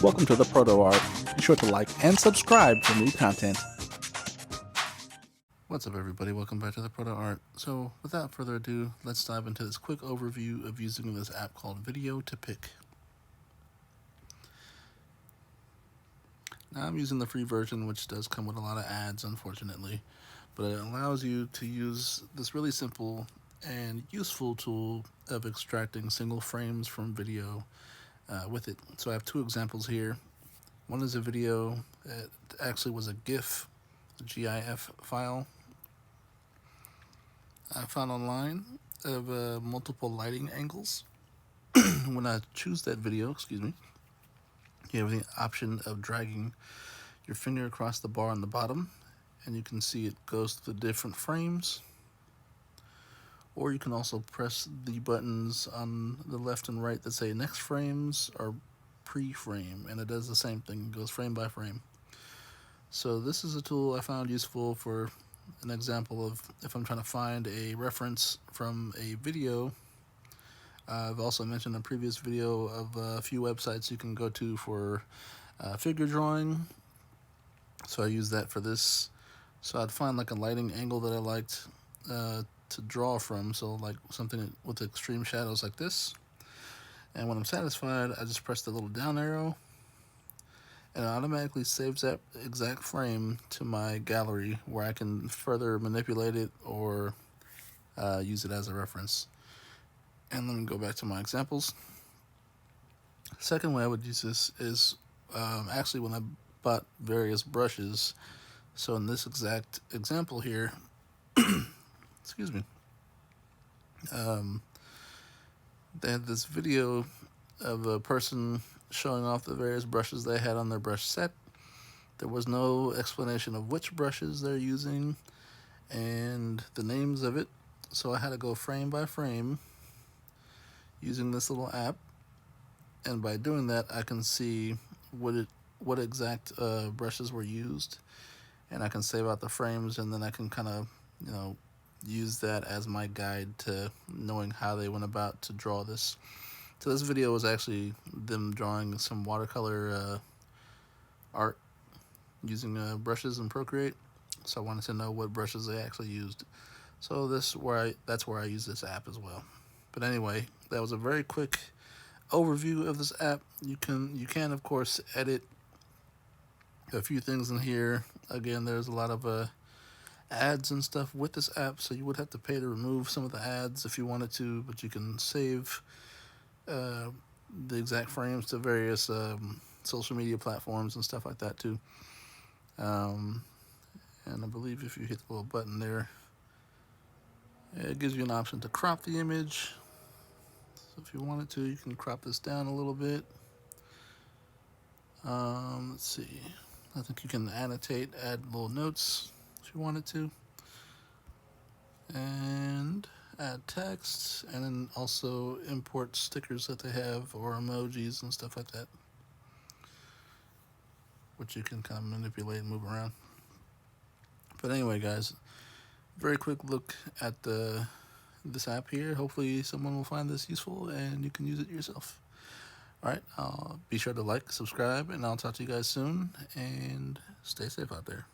Welcome to the ProtoART. Be sure to like and subscribe for new content. What's up, everybody? Welcome back to the ProtoART. So without further ado, let's dive into this quick overview of using this app called Video to Pick. Now I'm using the free version, which does come with a lot of ads, unfortunately, but it allows you to use this really simple and useful tool of extracting single frames from video with it. So I have two examples here. One is a video that actually was a GIF file I found online of multiple lighting angles. When I choose that video, you have the option of dragging your finger across the bar on the bottom, and you can see it goes to the different frames. Or you can also press the buttons on the left and right that say next frames or pre-frame, and it does the same thing. It goes frame by frame. So this is a tool I found useful for an example of if I'm trying to find a reference from a video. I've also mentioned in a previous video of a few websites you can go to for figure drawing. So I use that for this. So I'd find like a lighting angle that I liked to draw from, so like something with extreme shadows like this. And when I'm satisfied, I just press the little down arrow, and it automatically saves that exact frame to my gallery where I can further manipulate it or use it as a reference. And let me go back to my examples. Second way I would use this is actually when I bought various brushes. So in this exact example here, excuse me, they had this video of a person showing off the various brushes they had on their brush set. There was no explanation of which brushes they're using and the names of it, so I had to go frame by frame using this little app, and by doing that I can see what exact brushes were used, and I can save out the frames, and then I can kind of use that as my guide to knowing how they went about to draw this. So this video was actually them drawing some watercolor art using brushes in ProtoART. So I wanted to know what brushes they actually used. So that's where I use this app as well. But anyway, that was a very quick overview of this app. You can of course edit a few things in here. Again, there's a lot of ads and stuff with this app, so you would have to pay to remove some of the ads if you wanted to, but you can save the exact frames to various social media platforms and stuff like that too. And I believe if you hit the little button there, it gives you an option to crop the image. So if you wanted to, you can crop this down a little bit. Let's see. I think you can annotate, add little notes if you wanted to, and add text, and then also import stickers that they have or emojis and stuff like that, which you can kind of manipulate and move around. But anyway, guys, very quick look at this app here. Hopefully someone will find this useful and you can use it yourself. Alright, be sure to like, subscribe, and I'll talk to you guys soon, and stay safe out there.